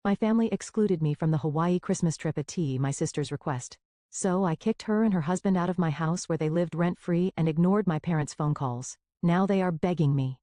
My family excluded me from the Hawaii Christmas trip at my sister's request. So I kicked her and her husband out of my house where they lived rent-free and ignored my parents' phone calls. Now they are begging me.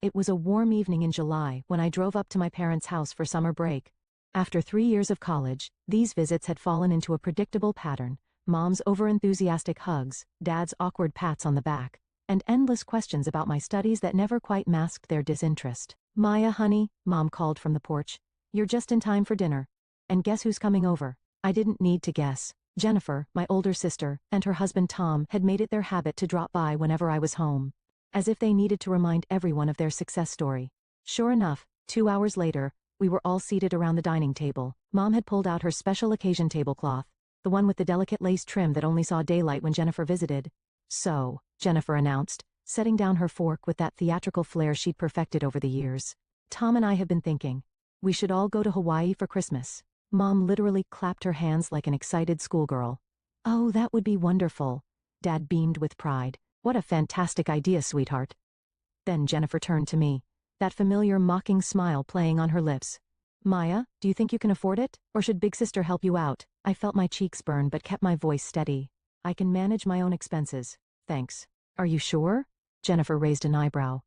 It was a warm evening in July when I drove up to my parents' house for summer break. After 3 years of college, these visits had fallen into a predictable pattern: Mom's overenthusiastic hugs, Dad's awkward pats on the back, and endless questions about my studies that never quite masked their disinterest. "Maya, honey," Mom called from the porch. "You're just in time for dinner. And guess who's coming over?" I didn't need to guess. Jennifer, my older sister, and her husband Tom had made it their habit to drop by whenever I was home, as if they needed to remind everyone of their success story. Sure enough, 2 hours later, we were all seated around the dining table. Mom had pulled out her special occasion tablecloth, the one with the delicate lace trim that only saw daylight when Jennifer visited. "So," Jennifer announced, setting down her fork with that theatrical flair she'd perfected over the years. "Tom and I have been thinking. We should all go to Hawaii for Christmas." Mom literally clapped her hands like an excited schoolgirl. "Oh, that would be wonderful." Dad beamed with pride. "What a fantastic idea, sweetheart." Then Jennifer turned to me, that familiar mocking smile playing on her lips. "Maya, do you think you can afford it? Or should Big Sister help you out?" I felt my cheeks burn but kept my voice steady. "I can manage my own expenses, thanks." "Are you sure?" Jennifer raised an eyebrow.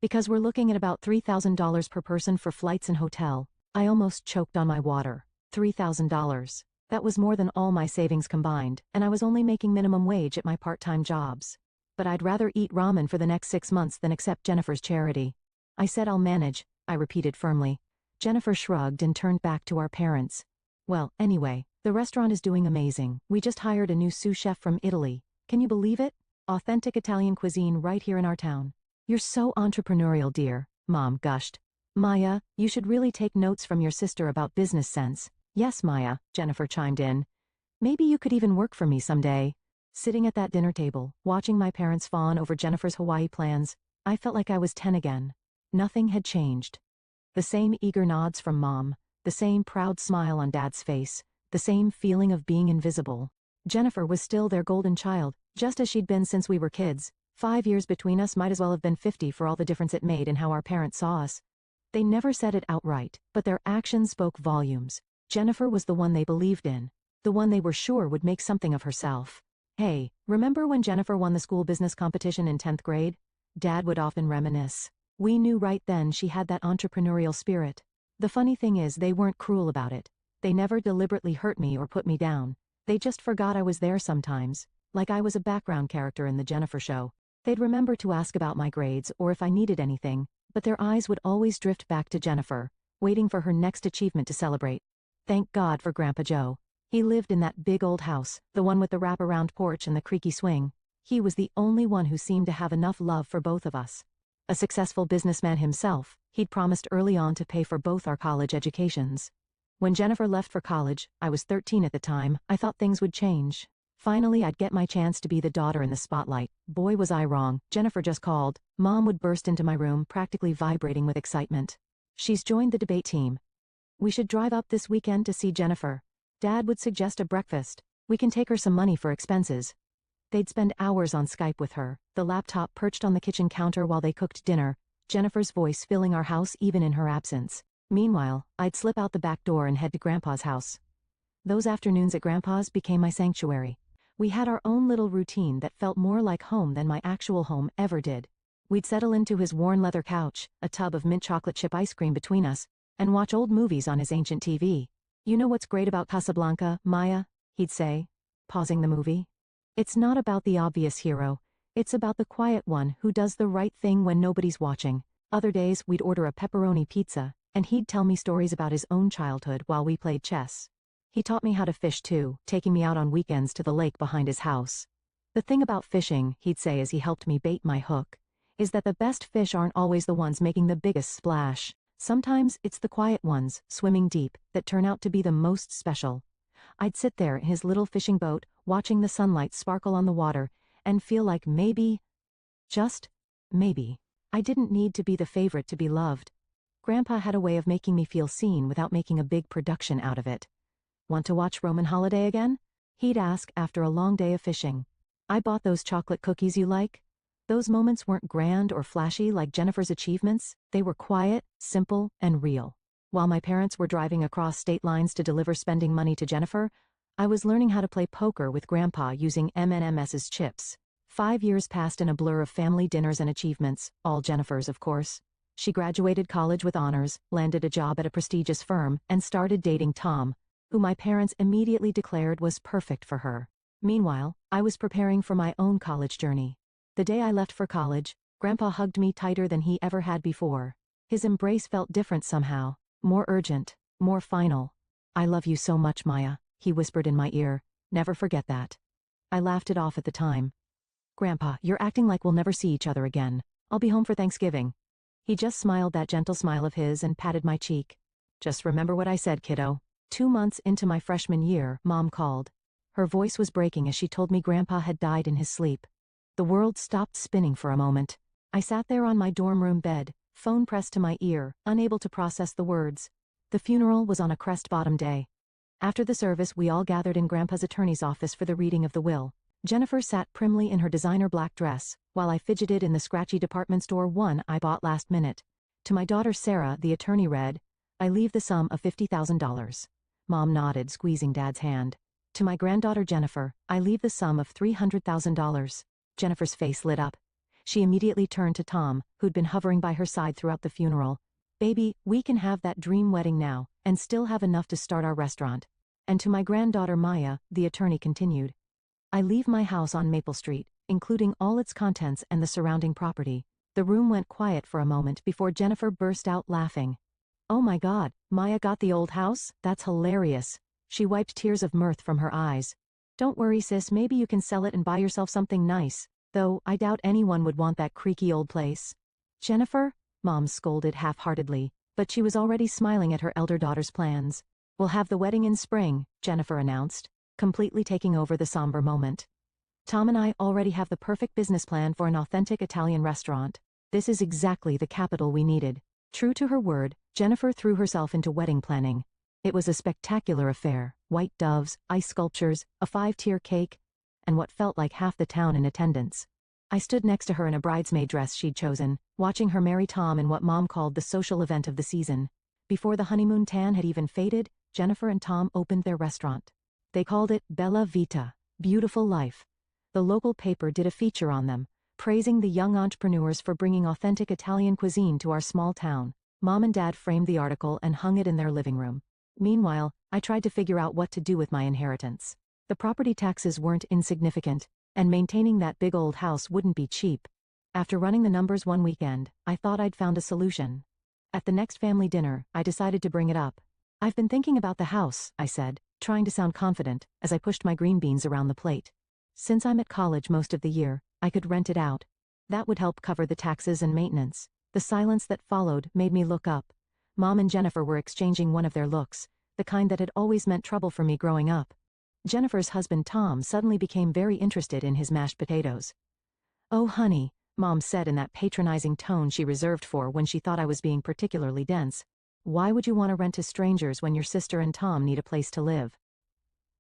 "Because we're looking at about $3,000 per person for flights and hotel." I almost choked on my water. $3,000. That was more than all my savings combined, and I was only making minimum wage at my part-time jobs. But I'd rather eat ramen for the next 6 months than accept Jennifer's charity. "I said I'll manage," I repeated firmly. Jennifer shrugged and turned back to our parents. "Well, anyway, the restaurant is doing amazing. We just hired a new sous chef from Italy. Can you believe it? Authentic Italian cuisine right here in our town." "You're so entrepreneurial, dear," Mom gushed. "Maya, you should really take notes from your sister about business sense." "Yes, Maya," Jennifer chimed in. "Maybe you could even work for me someday." Sitting at that dinner table, watching my parents fawn over Jennifer's Hawaii plans, I felt like I was 10 again. Nothing had changed. The same eager nods from Mom, the same proud smile on Dad's face, the same feeling of being invisible. Jennifer was still their golden child, just as she'd been since we were kids. 5 years between us might as well have been 50 for all the difference it made in how our parents saw us. They never said it outright, but their actions spoke volumes. Jennifer was the one they believed in, the one they were sure would make something of herself. "Hey, remember when Jennifer won the school business competition in 10th grade? Dad would often reminisce. We knew right then she had that entrepreneurial spirit. The funny thing is they weren't cruel about it. They never deliberately hurt me or put me down. They just forgot I was there sometimes, like I was a background character in the Jennifer show. They'd remember to ask about my grades or if I needed anything, but their eyes would always drift back to Jennifer, waiting for her next achievement to celebrate. Thank God for Grandpa Joe. He lived in that big old house, the one with the wraparound porch and the creaky swing. He was the only one who seemed to have enough love for both of us. A successful businessman himself, he'd promised early on to pay for both our college educations. When Jennifer left for college, I was 13 at the time, I thought things would change. Finally, I'd get my chance to be the daughter in the spotlight. Boy, was I wrong. Jennifer just called. Mom would burst into my room, practically vibrating with excitement. "She's joined the debate team. We should drive up this weekend to see Jennifer. Dad would suggest a breakfast. We can take her some money for expenses." They'd spend hours on Skype with her, the laptop perched on the kitchen counter while they cooked dinner, Jennifer's voice filling our house even in her absence. Meanwhile, I'd slip out the back door and head to Grandpa's house. Those afternoons at Grandpa's became my sanctuary. We had our own little routine that felt more like home than my actual home ever did. We'd settle into his worn leather couch, a tub of mint chocolate chip ice cream between us, and watch old movies on his ancient TV. "You know what's great about Casablanca, Maya?" he'd say, pausing the movie. "It's not about the obvious hero. It's about the quiet one who does the right thing when nobody's watching." Other days, we'd order a pepperoni pizza, and he'd tell me stories about his own childhood while we played chess. He taught me how to fish too, taking me out on weekends to the lake behind his house. "The thing about fishing," he'd say as he helped me bait my hook, "is that the best fish aren't always the ones making the biggest splash. Sometimes it's the quiet ones, swimming deep, that turn out to be the most special." I'd sit there in his little fishing boat, watching the sunlight sparkle on the water, and feel like maybe, just maybe, I didn't need to be the favorite to be loved. Grandpa had a way of making me feel seen without making a big production out of it. "Want to watch Roman Holiday again?" he'd ask after a long day of fishing. "I bought those chocolate cookies you like." Those moments weren't grand or flashy like Jennifer's achievements. They were quiet, simple, and real. While my parents were driving across state lines to deliver spending money to Jennifer, I was learning how to play poker with Grandpa using M&M's chips. 5 years passed in a blur of family dinners and achievements, all Jennifer's of course. She graduated college with honors, landed a job at a prestigious firm, and started dating Tom, who my parents immediately declared was perfect for her. Meanwhile, I was preparing for my own college journey. The day I left for college, Grandpa hugged me tighter than he ever had before. His embrace felt different somehow, more urgent, more final. "I love you so much, Maya," he whispered in my ear. "Never forget that." I laughed it off at the time. "Grandpa, you're acting like we'll never see each other again. I'll be home for Thanksgiving." He just smiled that gentle smile of his and patted my cheek. "Just remember what I said, kiddo." 2 months into my freshman year, Mom called. Her voice was breaking as she told me Grandpa had died in his sleep. The world stopped spinning for a moment. I sat there on my dorm room bed, phone pressed to my ear, unable to process the words. The funeral was on a crest-bottom day. After the service, we all gathered in Grandpa's attorney's office for the reading of the will. Jennifer sat primly in her designer black dress, while I fidgeted in the scratchy department store one I bought last minute. To my daughter Sarah, the attorney read, "I leave the sum of $50,000. Mom nodded, squeezing Dad's hand. To my granddaughter Jennifer, I leave the sum of $300,000. Jennifer's face lit up. She immediately turned to Tom, who'd been hovering by her side throughout the funeral. "Baby, we can have that dream wedding now, and still have enough to start our restaurant." And to my granddaughter Maya, the attorney continued, "I leave my house on Maple Street, including all its contents and the surrounding property." The room went quiet for a moment before Jennifer burst out laughing. "Oh my God, Maya got the old house? That's hilarious." She wiped tears of mirth from her eyes. "Don't worry, sis, maybe you can sell it and buy yourself something nice. Though, I doubt anyone would want that creaky old place." "Jennifer?" Mom scolded half-heartedly, but she was already smiling at her elder daughter's plans. "We'll have the wedding in spring," Jennifer announced, completely taking over the somber moment. "Tom and I already have the perfect business plan for an authentic Italian restaurant. This is exactly the capital we needed." True to her word, Jennifer threw herself into wedding planning. It was a spectacular affair: white doves, ice sculptures, a 5-tier cake, and what felt like half the town in attendance. I stood next to her in a bridesmaid dress she'd chosen, watching her marry Tom in what Mom called the social event of the season. Before the honeymoon tan had even faded, Jennifer and Tom opened their restaurant. They called it Bella Vita, beautiful life. The local paper did a feature on them, praising the young entrepreneurs for bringing authentic Italian cuisine to our small town. Mom and Dad framed the article and hung it in their living room. Meanwhile, I tried to figure out what to do with my inheritance. The property taxes weren't insignificant, and maintaining that big old house wouldn't be cheap. After running the numbers one weekend, I thought I'd found a solution. At the next family dinner, I decided to bring it up. "I've been thinking about the house," I said, trying to sound confident, as I pushed my green beans around the plate. "Since I'm at college most of the year, I could rent it out. That would help cover the taxes and maintenance." The silence that followed made me look up. Mom and Jennifer were exchanging one of their looks, the kind that had always meant trouble for me growing up. Jennifer's husband Tom suddenly became very interested in his mashed potatoes. "Oh honey," Mom said in that patronizing tone she reserved for when she thought I was being particularly dense. "Why would you want to rent to strangers when your sister and Tom need a place to live?"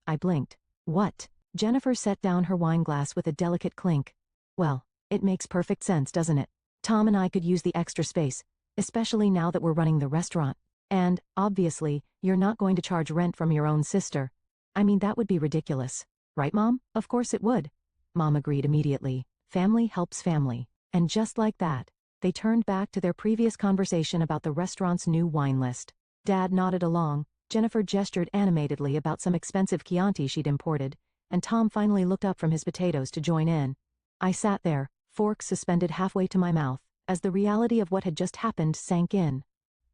I blinked. "What?" Jennifer set down her wine glass with a delicate clink. "Well, it makes perfect sense, doesn't it? Tom and I could use the extra space, especially now that we're running the restaurant. And, obviously, you're not going to charge rent from your own sister. I mean, that would be ridiculous. Right, Mom? Of course it would." Mom agreed immediately. Family helps family. And just like that, they turned back to their previous conversation about the restaurant's new wine list. Dad nodded along, Jennifer gestured animatedly about some expensive Chianti she'd imported, and Tom finally looked up from his potatoes to join in. I sat there, fork suspended halfway to my mouth, as the reality of what had just happened sank in.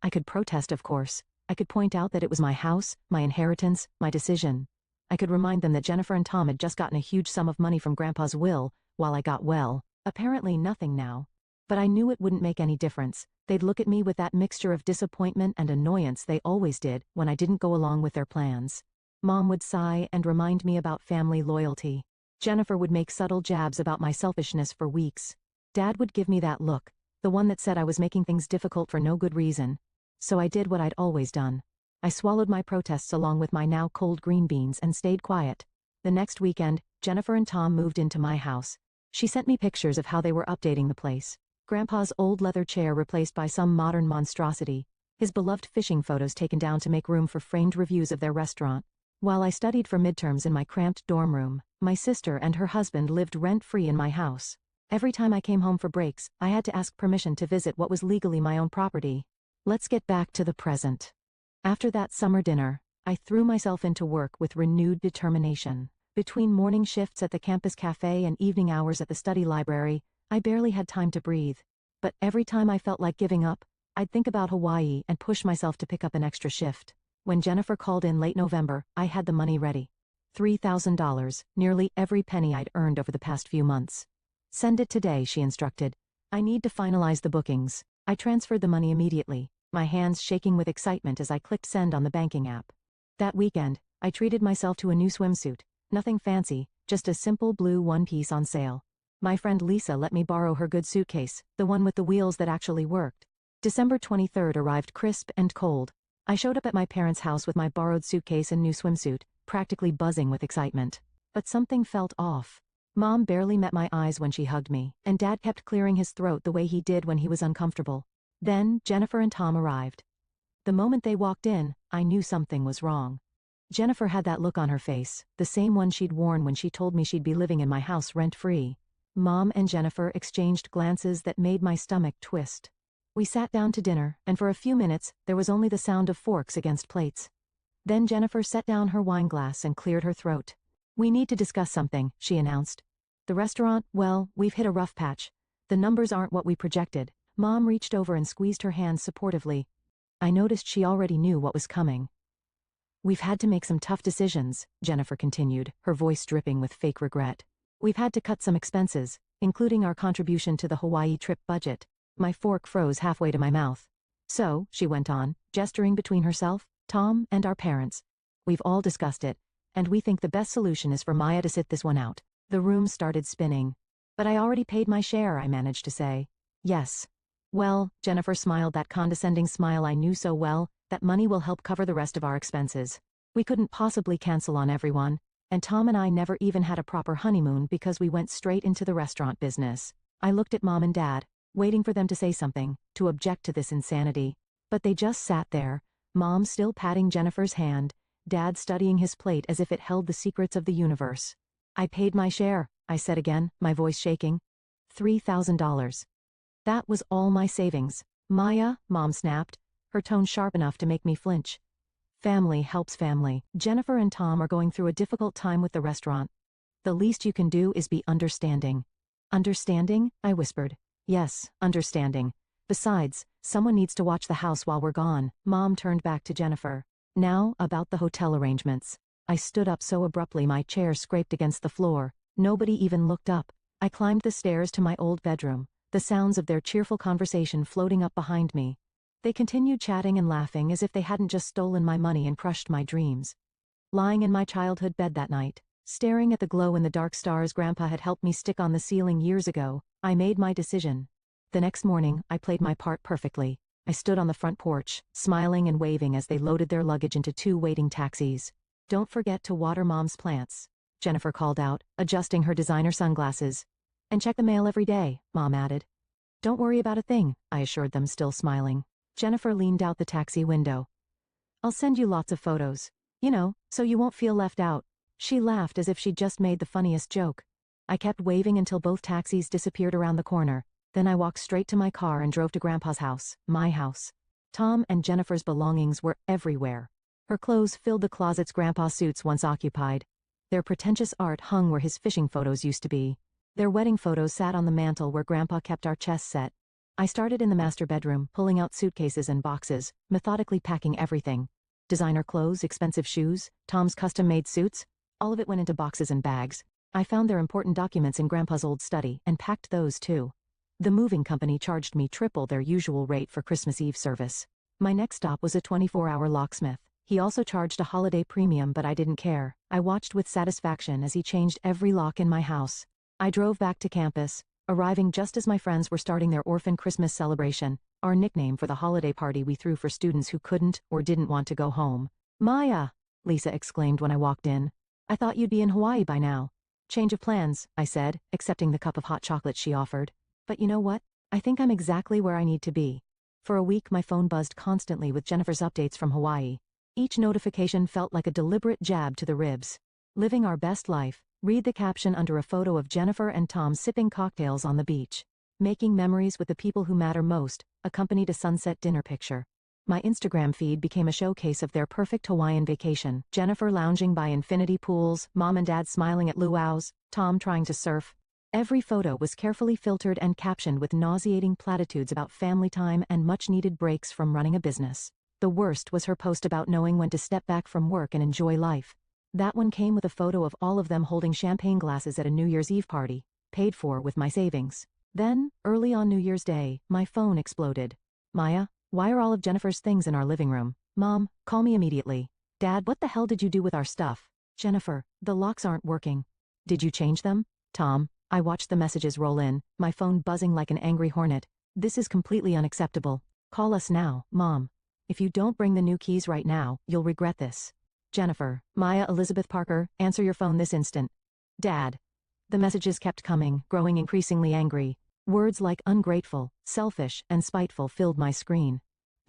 I could protest, of course. I could point out that it was my house, my inheritance, my decision. I could remind them that Jennifer and Tom had just gotten a huge sum of money from Grandpa's will, while I got, well, apparently nothing now. But I knew it wouldn't make any difference. They'd look at me with that mixture of disappointment and annoyance they always did when I didn't go along with their plans. Mom would sigh and remind me about family loyalty. Jennifer would make subtle jabs about my selfishness for weeks. Dad would give me that look, the one that said I was making things difficult for no good reason. So I did what I'd always done. I swallowed my protests along with my now cold green beans and stayed quiet. The next weekend, Jennifer and Tom moved into my house. She sent me pictures of how they were updating the place. Grandpa's old leather chair replaced by some modern monstrosity, his beloved fishing photos taken down to make room for framed reviews of their restaurant. While I studied for midterms in my cramped dorm room, my sister and her husband lived rent-free in my house. Every time I came home for breaks, I had to ask permission to visit what was legally my own property. Let's get back to the present. After that summer dinner, I threw myself into work with renewed determination. Between morning shifts at the campus cafe and evening hours at the study library, I barely had time to breathe. But every time I felt like giving up, I'd think about Hawaii and push myself to pick up an extra shift. When Jennifer called in late November, I had the money ready. $3,000, nearly every penny I'd earned over the past few months. Send it today, she instructed. I need to finalize the bookings. I transferred the money immediately, my hands shaking with excitement as I clicked send on the banking app. That weekend, I treated myself to a new swimsuit. Nothing fancy, just a simple blue one-piece on sale. My friend Lisa let me borrow her good suitcase, the one with the wheels that actually worked. December 23rd arrived crisp and cold. I showed up at my parents' house with my borrowed suitcase and new swimsuit, practically buzzing with excitement. But something felt off. Mom barely met my eyes when she hugged me, and Dad kept clearing his throat the way he did when he was uncomfortable. Then, Jennifer and Tom arrived. The moment they walked in, I knew something was wrong. Jennifer had that look on her face, the same one she'd worn when she told me she'd be living in my house rent-free. Mom and Jennifer exchanged glances that made my stomach twist. We sat down to dinner, and for a few minutes, there was only the sound of forks against plates. Then Jennifer set down her wine glass and cleared her throat. We need to discuss something, she announced. The restaurant, well, we've hit a rough patch. The numbers aren't what we projected. Mom reached over and squeezed her hands supportively. I noticed she already knew what was coming. We've had to make some tough decisions, Jennifer continued, her voice dripping with fake regret. We've had to cut some expenses, including our contribution to the Hawaii trip budget. My fork froze halfway to my mouth. So, she went on, gesturing between herself, Tom, and our parents. We've all discussed it, and we think the best solution is for Maya to sit this one out. The room started spinning. But I already paid my share, I managed to say. Yes. Well, Jennifer smiled that condescending smile I knew so well, that money will help cover the rest of our expenses. We couldn't possibly cancel on everyone, and Tom and I never even had a proper honeymoon because we went straight into the restaurant business. I looked at Mom and Dad, waiting for them to say something, to object to this insanity. But they just sat there, Mom still patting Jennifer's hand, Dad studying his plate as if it held the secrets of the universe. I paid my share, I said again, my voice shaking. $3,000. That was all my savings. Maya, Mom snapped, her tone sharp enough to make me flinch. Family helps family. Jennifer and Tom are going through a difficult time with the restaurant. The least you can do is be understanding. Understanding? I whispered. Yes, understanding. Besides, someone needs to watch the house while we're gone. Mom turned back to Jennifer. Now, about the hotel arrangements. I stood up so abruptly my chair scraped against the floor. Nobody even looked up. I climbed the stairs to my old bedroom, the sounds of their cheerful conversation floating up behind me. They continued chatting and laughing as if they hadn't just stolen my money and crushed my dreams. Lying in my childhood bed that night, staring at the glow in the dark stars Grandpa had helped me stick on the ceiling years ago, I made my decision. The next morning, I played my part perfectly. I stood on the front porch, smiling and waving as they loaded their luggage into 2 waiting taxis. Don't forget to water Mom's plants, Jennifer called out, adjusting her designer sunglasses. And check the mail every day, Mom added. Don't worry about a thing, I assured them, still smiling. Jennifer leaned out the taxi window. I'll send you lots of photos. So you won't feel left out. She laughed as if she'd just made the funniest joke. I kept waving until both taxis disappeared around the corner. Then I walked straight to my car and drove to Grandpa's house, my house. Tom and Jennifer's belongings were everywhere. Her clothes filled the closets Grandpa's suits once occupied. Their pretentious art hung where his fishing photos used to be. Their wedding photos sat on the mantel where Grandpa kept our chess set. I started in the master bedroom, pulling out suitcases and boxes, methodically packing everything. Designer clothes, expensive shoes, Tom's custom-made suits, all of it went into boxes and bags. I found their important documents in Grandpa's old study and packed those too. The moving company charged me triple their usual rate for Christmas Eve service. My next stop was a 24-hour locksmith. He also charged a holiday premium, but I didn't care. I watched with satisfaction as he changed every lock in my house. I drove back to campus, arriving just as my friends were starting their orphan Christmas celebration, our nickname for the holiday party we threw for students who couldn't or didn't want to go home. Maya! Lisa exclaimed when I walked in. I thought you'd be in Hawaii by now. Change of plans, I said, accepting the cup of hot chocolate she offered. But you know what? I think I'm exactly where I need to be. For a week my phone buzzed constantly with Jennifer's updates from Hawaii. Each notification felt like a deliberate jab to the ribs. Living our best life. Read the caption under a photo of Jennifer and Tom sipping cocktails on the beach. Making memories with the people who matter most, accompanied a sunset dinner picture. My Instagram feed became a showcase of their perfect Hawaiian vacation. Jennifer lounging by infinity pools, mom and dad smiling at luau's, Tom trying to surf. Every photo was carefully filtered and captioned with nauseating platitudes about family time and much-needed breaks from running a business. The worst was her post about knowing when to step back from work and enjoy life. That one came with a photo of all of them holding champagne glasses at a New Year's Eve party, paid for with my savings. Then, early on New Year's Day, my phone exploded. Maya, why are all of Jennifer's things in our living room? Mom, call me immediately. Dad, what the hell did you do with our stuff? Jennifer, the locks aren't working. Did you change them? Tom, I watched the messages roll in, my phone buzzing like an angry hornet. This is completely unacceptable. Call us now, Mom. If you don't bring the new keys right now, you'll regret this. Jennifer, Maya Elizabeth Parker, answer your phone this instant. Dad. The messages kept coming, growing increasingly angry. Words like ungrateful, selfish, and spiteful filled my screen.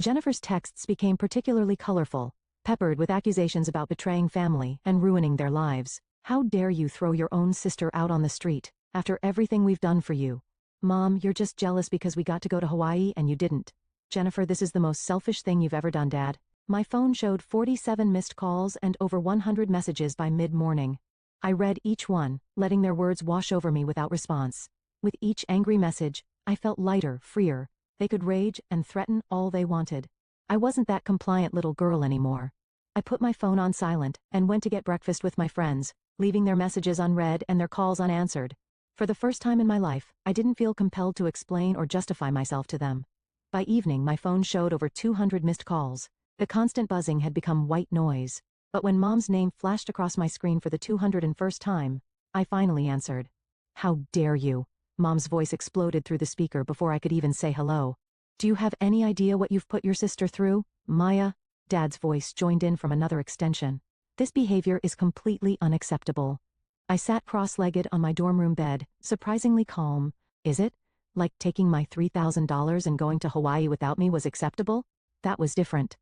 Jennifer's texts became particularly colorful, peppered with accusations about betraying family and ruining their lives. How dare you throw your own sister out on the street, after everything we've done for you? Mom, you're just jealous because we got to go to Hawaii and you didn't. Jennifer, this is the most selfish thing you've ever done, Dad. My phone showed 47 missed calls and over 100 messages by mid-morning. I read each one, letting their words wash over me without response. With each angry message, I felt lighter, freer. They could rage and threaten all they wanted. I wasn't that compliant little girl anymore. I put my phone on silent and went to get breakfast with my friends, leaving their messages unread and their calls unanswered. For the first time in my life, I didn't feel compelled to explain or justify myself to them. By evening, my phone showed over 200 missed calls. The constant buzzing had become white noise. But when Mom's name flashed across my screen for the 201st time, I finally answered. How dare you? Mom's voice exploded through the speaker before I could even say hello. Do you have any idea what you've put your sister through, Maya? Dad's voice joined in from another extension. This behavior is completely unacceptable. I sat cross-legged on my dorm room bed, surprisingly calm. Is it? Like taking my $3,000 and going to Hawaii without me was acceptable? That was different.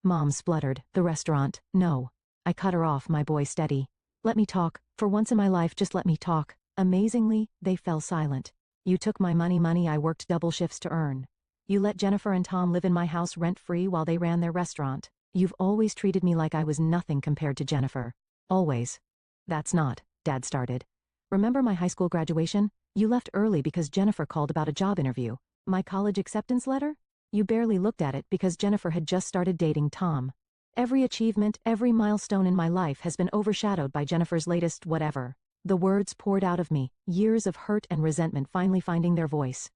Mom spluttered. The restaurant. No. I cut her off, my boy steady. Let me talk. For once in my life, just let me talk. Amazingly, they fell silent. You took my money I worked double shifts to earn. You let Jennifer and Tom live in my house rent-free while they ran their restaurant. You've always treated me like I was nothing compared to Jennifer. Always. That's not, Dad started. Remember my high school graduation? You left early because Jennifer called about a job interview. My college acceptance letter? You barely looked at it because Jennifer had just started dating Tom. Every achievement, every milestone in my life has been overshadowed by Jennifer's latest whatever. The words poured out of me, years of hurt and resentment finally finding their voice.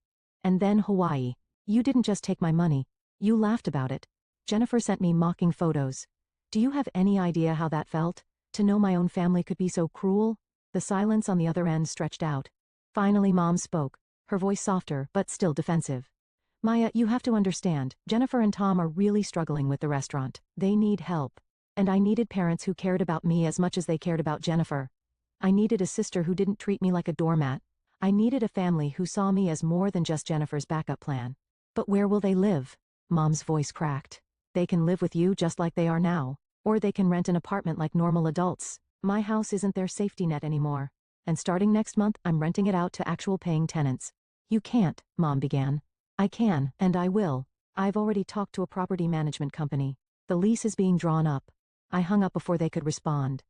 And then Hawaii. You didn't just take my money. You laughed about it. Jennifer sent me mocking photos. Do you have any idea how that felt? To know my own family could be so cruel? The silence on the other end stretched out. Finally Mom spoke, her voice softer but still defensive. Maya, you have to understand, Jennifer and Tom are really struggling with the restaurant. They need help. And I needed parents who cared about me as much as they cared about Jennifer. I needed a sister who didn't treat me like a doormat. I needed a family who saw me as more than just Jennifer's backup plan. But where will they live? Mom's voice cracked. They can live with you just like they are now. Or they can rent an apartment like normal adults. My house isn't their safety net anymore. And starting next month, I'm renting it out to actual paying tenants. You can't, Mom began. I can, and I will. I've already talked to a property management company. The lease is being drawn up. I hung up before they could respond.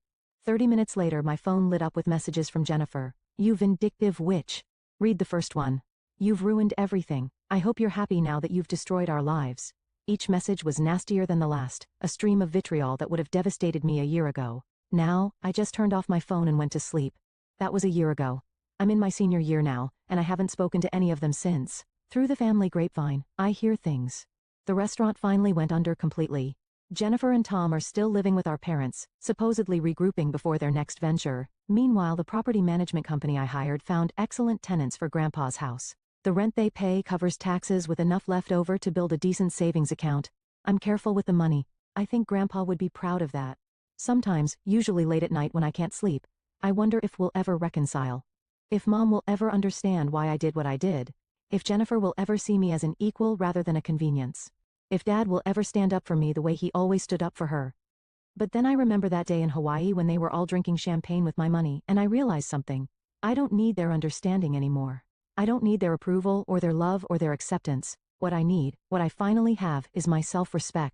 30 minutes later, my phone lit up with messages from Jennifer. You vindictive witch. Read the first one. You've ruined everything. I hope you're happy now that you've destroyed our lives. Each message was nastier than the last, a stream of vitriol that would have devastated me a year ago. Now, I just turned off my phone and went to sleep. That was a year ago. I'm in my senior year now, and I haven't spoken to any of them since. Through the family grapevine, I hear things. The restaurant finally went under completely. Jennifer and Tom are still living with our parents, supposedly regrouping before their next venture. Meanwhile, the property management company I hired found excellent tenants for Grandpa's house. The rent they pay covers taxes with enough left over to build a decent savings account. I'm careful with the money. I think Grandpa would be proud of that. Sometimes, usually late at night when I can't sleep, I wonder if we'll ever reconcile. If Mom will ever understand why I did what I did. If Jennifer will ever see me as an equal rather than a convenience. If Dad will ever stand up for me the way he always stood up for her. But then I remember that day in Hawaii when they were all drinking champagne with my money, and I realized something. I don't need their understanding anymore. I don't need their approval or their love or their acceptance. What I need, what I finally have, is my self-respect.